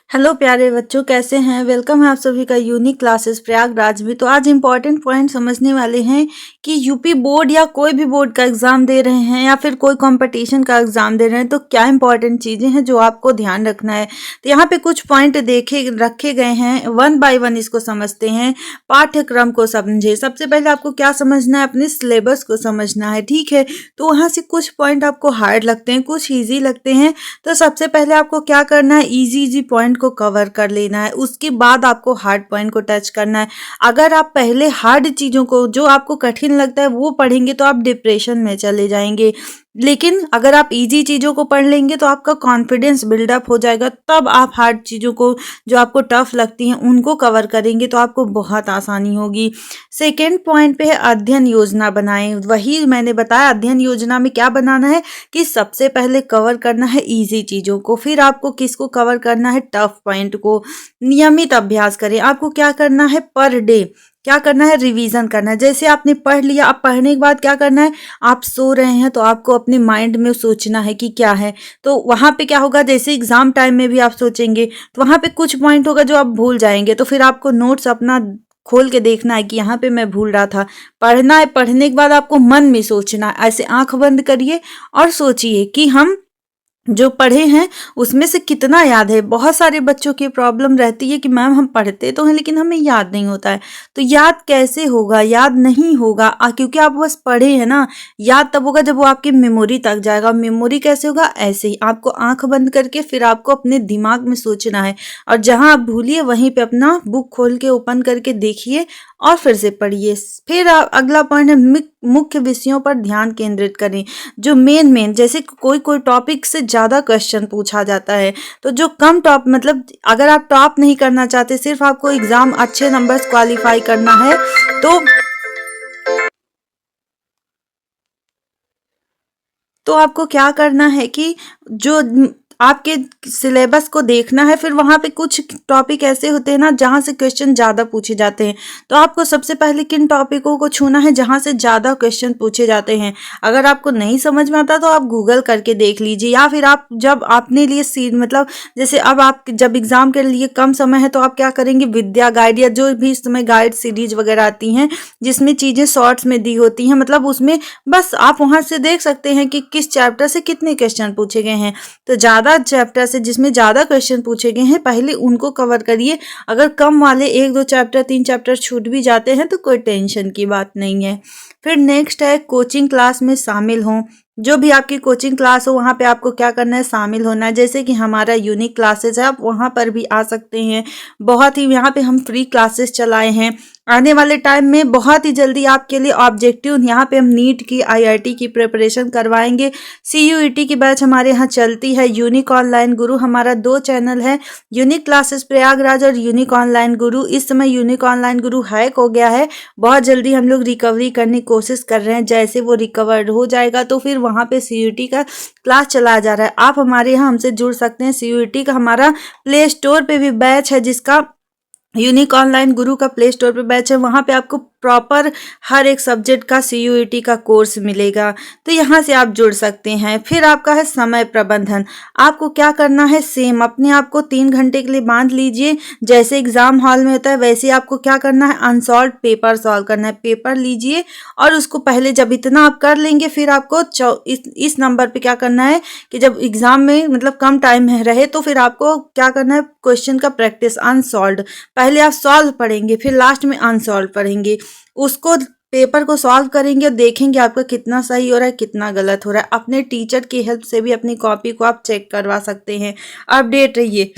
Hello प्यारे बच्चों, कैसे हैं। वेलकम है आप सभी का यूनिक क्लासेस प्रयागराज में। तो आज इम्पॉर्टेंट पॉइंट समझने वाले हैं कि यूपी बोर्ड या कोई भी बोर्ड का एग्जाम दे रहे हैं या फिर कोई कंपटीशन का एग्जाम दे रहे हैं तो क्या इंपॉर्टेंट चीज़ें हैं जो आपको ध्यान रखना है। तो यहाँ पे कुछ पॉइंट देखे रखे गए हैं, वन बाय वन इसको समझते हैं। पाठ्यक्रम को समझे। सबसे पहले आपको क्या समझना है, अपने सिलेबस को समझना है, ठीक है। तो वहाँ से कुछ पॉइंट आपको हार्ड लगते हैं, कुछ ईजी लगते हैं। तो सबसे पहले आपको क्या करना है, इजी पॉइंट को कवर कर लेना है, उसके बाद आपको हार्ड पॉइंट को टच करना है। अगर आप पहले हार्ड चीज़ों को, जो आपको कठिन लगता है, वो पढ़ेंगे तो आप डिप्रेशन में चले जाएंगे। लेकिन अगर आप इजी चीज़ों को पढ़ लेंगे तो आपका कॉन्फिडेंस बिल्डअप हो जाएगा, तब आप हार्ड चीज़ों को, जो आपको टफ लगती हैं, उनको कवर करेंगे तो आपको बहुत आसानी होगी। सेकेंड पॉइंट पे है अध्ययन योजना बनाएं। वही मैंने बताया, अध्ययन योजना में क्या बनाना है कि सबसे पहले कवर करना है इजी चीज़ों को, फिर आपको किसको कवर करना है, टफ पॉइंट को। नियमित अभ्यास करें। आपको क्या करना है, पर डे क्या करना है, रिवीजन करना है। जैसे आपने पढ़ लिया, अब पढ़ने के बाद क्या करना है, आप सो रहे हैं तो आपको अपने माइंड में सोचना है कि क्या है। तो वहाँ पे क्या होगा, जैसे एग्जाम टाइम में भी आप सोचेंगे तो वहाँ पे कुछ पॉइंट होगा जो आप भूल जाएंगे, तो फिर आपको नोट्स अपना खोल के देखना है कि यहाँ पे मैं भूल रहा था। पढ़ना है, पढ़ने के बाद आपको मन में सोचना है। ऐसे आंख बंद करिए और सोचिए कि हम जो पढ़े हैं उसमें से कितना याद है। बहुत सारे बच्चों की प्रॉब्लम रहती है कि मैम हम पढ़ते तो हैं लेकिन हमें याद नहीं होता है। तो याद कैसे होगा, याद नहीं होगा क्योंकि आप बस पढ़े हैं ना। याद तब होगा जब वो आपकी मेमोरी तक जाएगा। मेमोरी कैसे होगा, ऐसे ही आपको आंख बंद करके फिर आपको अपने दिमाग में सोचना है, और जहां आप भूलिए वहीं पे अपना बुक खोल के ओपन करके देखिए और फिर से पढ़िए। फिर अगला पॉइंट है मुख्य विषयों पर ध्यान केंद्रित करें। जो मेन जैसे कोई कोई टॉपिक से ज़्यादा क्वेश्चन पूछा जाता है, तो जो कम टॉप, मतलब अगर आप टॉप नहीं करना चाहते, सिर्फ आपको एग्जाम अच्छे नंबर्स क्वालिफाई करना है, तो आपको क्या करना है कि जो आपके सिलेबस को देखना है। फिर वहाँ पे कुछ टॉपिक ऐसे होते हैं ना जहाँ से क्वेश्चन ज़्यादा पूछे जाते हैं, तो आपको सबसे पहले किन टॉपिकों को छूना है जहाँ से ज़्यादा क्वेश्चन पूछे जाते हैं। अगर आपको नहीं समझ में आता तो आप गूगल करके देख लीजिए, या फिर आप जब अपने लिए मतलब जैसे अब आप जब एग्ज़ाम के लिए कम समय है तो आप क्या करेंगे, विद्या गाइड या जो भी इस समय गाइड सीरीज वगैरह आती हैं जिसमें चीज़ें शॉर्ट्स में दी होती हैं, मतलब उसमें बस आप वहाँ से देख सकते हैं कि किस चैप्टर से कितने क्वेश्चन पूछे गए हैं। तो ज़्यादा चैप्टर से जिसमें ज़्यादा क्वेश्चन पूछे गए हैं पहले उनको कवर करिए। अगर कम वाले 1-2 चैप्टर 3 चैप्टर छूट भी जाते हैं तो कोई टेंशन की बात नहीं है। फिर नेक्स्ट है कोचिंग क्लास में शामिल हों। जो भी आपकी कोचिंग क्लास हो वहाँ पे आपको क्या करना है, शामिल होना है। जैसे कि हमारा यूनिक क्लासेस है, आप वहाँ पर भी आ सकते हैं। बहुत ही यहाँ पे हम फ्री क्लासेस चलाए हैं। आने वाले टाइम में बहुत ही जल्दी आपके लिए ऑब्जेक्टिव, यहाँ पे हम नीट की, आईआईटी की प्रिपरेशन करवाएंगे। सीयूईटी की बैच हमारे यहाँ चलती है। यूनिक ऑनलाइन गुरु हमारा 2 चैनल है, यूनिक क्लासेस प्रयागराज और यूनिक ऑनलाइन गुरु। इस समय यूनिक ऑनलाइन गुरु हैक हो गया है, बहुत जल्दी हम लोग रिकवरी करने की कोशिश कर रहे हैं। जैसे वो रिकवर्ड हो जाएगा तो फिर वहाँ पे सीयूईटी का क्लास चलाया जा रहा है। आप हमारे यहाँ हमसे जुड़ सकते हैं। सीयूईटी का हमारा प्ले स्टोर पे भी बैच है, जिसका यूनिक ऑनलाइन गुरु का प्ले स्टोर पे बैच है। वहाँ पे आपको प्रॉपर हर एक सब्जेक्ट का सीयूईटी का कोर्स मिलेगा, तो यहाँ से आप जुड़ सकते हैं। फिर आपका है समय प्रबंधन। आपको क्या करना है, सेम अपने आप को 3 घंटे के लिए बांध लीजिए। जैसे एग्जाम हॉल में होता है वैसे आपको क्या करना है, अनसॉल्व पेपर सॉल्व करना है। पेपर लीजिए और उसको पहले जब इतना आप कर लेंगे फिर आपको इस नंबर पे क्या करना है कि जब एग्जाम में मतलब कम टाइम में रहे तो फिर आपको क्या करना है, क्वेश्चन का प्रैक्टिस अनसॉल्व। पहले आप सॉल्व पढ़ेंगे, फिर लास्ट में अनसॉल्व पढ़ेंगे। उसको पेपर को सॉल्व करेंगे और देखेंगे आपका कितना सही हो रहा है, कितना गलत हो रहा है। अपने टीचर की हेल्प से भी अपनी कॉपी को आप चेक करवा सकते हैं। अपडेट रहिए,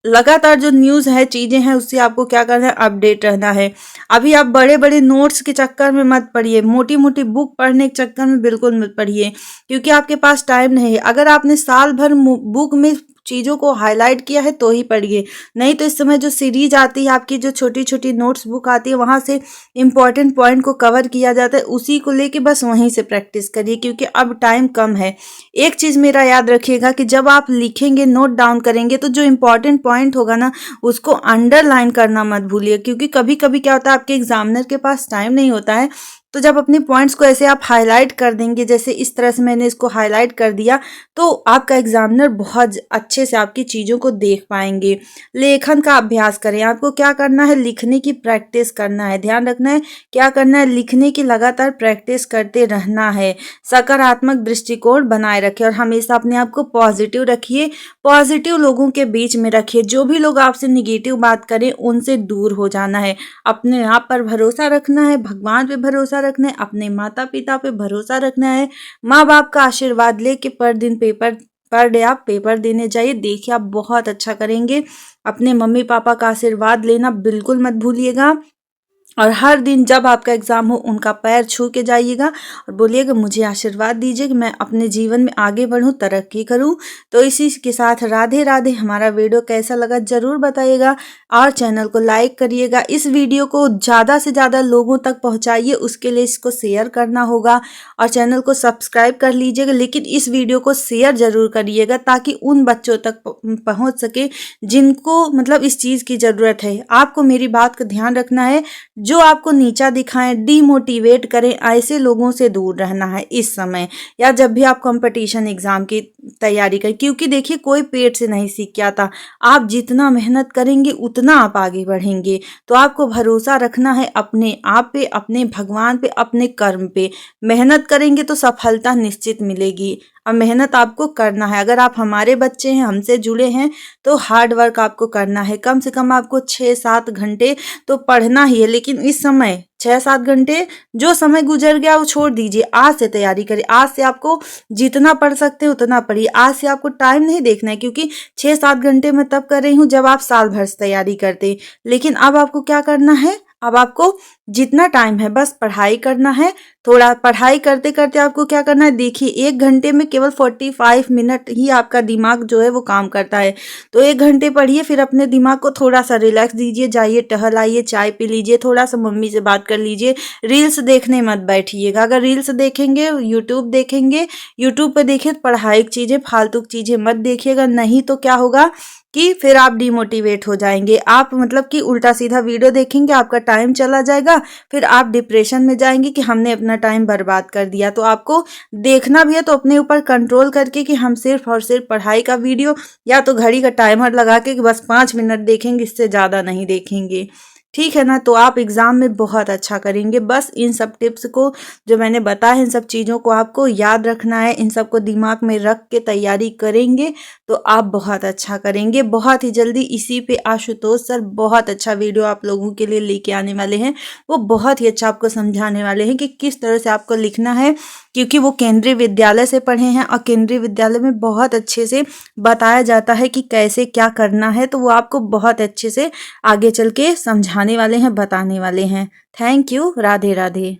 लगातार जो न्यूज़ है, चीज़ें हैं, उससे आपको क्या करना है, अपडेट रहना है। अभी आप बड़े बड़े नोट्स के चक्कर में मत पढ़िए, मोटी मोटी बुक पढ़ने के चक्कर में बिल्कुल मत पढ़िए, क्योंकि आपके पास टाइम नहीं है। अगर आपने साल भर बुक में चीज़ों को हाईलाइट किया है तो ही पढ़िए, नहीं तो इस समय जो सीरीज आती है आपकी, जो छोटी छोटी नोट्स बुक आती है, वहाँ से इंपॉर्टेंट पॉइंट को कवर किया जाता है, उसी को लेके बस वहीं से प्रैक्टिस करिए, क्योंकि अब टाइम कम है। एक चीज़ मेरा याद रखिएगा कि जब आप लिखेंगे, नोट डाउन करेंगे, तो जो इंपॉर्टेंट पॉइंट होगा ना उसको अंडरलाइन करना मत भूलिए, क्योंकि कभी कभी क्या होता है आपके एग्जामिनर के पास टाइम नहीं होता है, तो जब अपने पॉइंट्स को ऐसे आप हाईलाइट कर देंगे, जैसे इस तरह से मैंने इसको हाईलाइट कर दिया, तो आपका एग्जामिनर बहुत अच्छे से आपकी चीज़ों को देख पाएंगे। लेखन का अभ्यास करें। आपको क्या करना है, लिखने की प्रैक्टिस करना है। ध्यान रखना है क्या करना है, लिखने की लगातार प्रैक्टिस करते रहना है। सकारात्मक दृष्टिकोण बनाए रखें और हमेशा अपने आप को पॉजिटिव रखिए। पॉजिटिव लोगों के बीच में रखिए। जो भी लोग आपसे निगेटिव बात करें उनसे दूर हो जाना है। अपने आप पर भरोसा रखना है, भगवान पे भरोसा रखना है, अपने माता पिता पे भरोसा रखना है। माँ बाप का आशीर्वाद लेके पर डे आप पेपर देने जाइए। देखिए आप बहुत अच्छा करेंगे। अपने मम्मी पापा का आशीर्वाद लेना बिल्कुल मत भूलिएगा। और हर दिन जब आपका एग्ज़ाम हो उनका पैर छू के जाइएगा और बोलिएगा मुझे आशीर्वाद दीजिए कि मैं अपने जीवन में आगे बढ़ूं, तरक्की करूं। तो इसी के साथ राधे राधे। हमारा वीडियो कैसा लगा ज़रूर बताइएगा और चैनल को लाइक करिएगा। इस वीडियो को ज़्यादा से ज़्यादा लोगों तक पहुंचाइए, उसके लिए इसको शेयर करना होगा और चैनल को सब्सक्राइब कर लीजिएगा। लेकिन इस वीडियो को शेयर ज़रूर करिएगा ताकि उन बच्चों तक पहुँच सके जिनको मतलब इस चीज़ की ज़रूरत है। आपको मेरी बात का ध्यान रखना है, जो आपको नीचा दिखाएं, डीमोटिवेट करें, ऐसे लोगों से दूर रहना है इस समय या जब भी आप कंपटीशन एग्जाम की तैयारी करें। क्योंकि देखिए कोई पेट से नहीं सीख के आता। आप जितना मेहनत करेंगे उतना आप आगे बढ़ेंगे। तो आपको भरोसा रखना है अपने आप पे, अपने भगवान पे, अपने कर्म पे। मेहनत करेंगे तो सफलता निश्चित मिलेगी। अब मेहनत आपको करना है। अगर आप हमारे बच्चे हैं, हमसे जुड़े हैं, तो हार्ड वर्क आपको करना है। कम से कम आपको 6-7 घंटे तो पढ़ना ही है। लेकिन इस समय 6-7 घंटे जो समय गुजर गया वो छोड़ दीजिए। आज से तैयारी करिए। आज से आपको जितना पढ़ सकते हैं उतना पढ़िए। आज से आपको टाइम नहीं देखना है, क्योंकि 6-7 घंटे मैं तब कर रही हूँ जब आप साल भर से तैयारी करते। लेकिन अब आपको क्या करना है, अब आपको जितना टाइम है बस पढ़ाई करना है। थोड़ा पढ़ाई करते करते आपको क्या करना है, देखिए 1 घंटे में केवल 45 मिनट ही आपका दिमाग जो है वो काम करता है। तो 1 घंटे पढ़िए, फिर अपने दिमाग को थोड़ा सा रिलैक्स दीजिए, जाइए टहल आइए, चाय पी लीजिए, थोड़ा सा मम्मी से बात कर लीजिए। रील्स देखने मत बैठिएगा। अगर रील्स देखेंगे, यूट्यूब पे देखिए, पढ़ाई की चीज़ें, फालतू की चीज़ें मत देखिएगा। नहीं तो क्या होगा कि फिर आप डिमोटिवेट हो जाएंगे। आप मतलब कि उल्टा सीधा वीडियो देखेंगे, आपका टाइम चला जाएगा, फिर आप डिप्रेशन में जाएंगे कि हमने अपना टाइम बर्बाद कर दिया। तो आपको देखना भी है तो अपने ऊपर कंट्रोल करके कि हम सिर्फ और सिर्फ पढ़ाई का वीडियो या तो घड़ी का टाइमर लगा के कि बस 5 मिनट देखेंगे, इससे ज़्यादा नहीं देखेंगे। ठीक है ना। तो आप एग्ज़ाम में बहुत अच्छा करेंगे। बस इन सब टिप्स को जो मैंने बताया, इन सब चीज़ों को आपको याद रखना है। इन सब को दिमाग में रख के तैयारी करेंगे तो आप बहुत अच्छा करेंगे। बहुत ही जल्दी इसी पे आशुतोष सर बहुत अच्छा वीडियो आप लोगों के लिए लेके आने वाले हैं। वो बहुत ही अच्छा आपको समझाने वाले हैं कि किस तरह से आपको लिखना है, क्योंकि वो केंद्रीय विद्यालय से पढ़े हैं और केंद्रीय विद्यालय में बहुत अच्छे से बताया जाता है कि कैसे क्या करना है। तो वो आपको बहुत अच्छे से आगे चल के समझाने वाले हैं, बताने वाले हैं। Thank you. राधे राधे।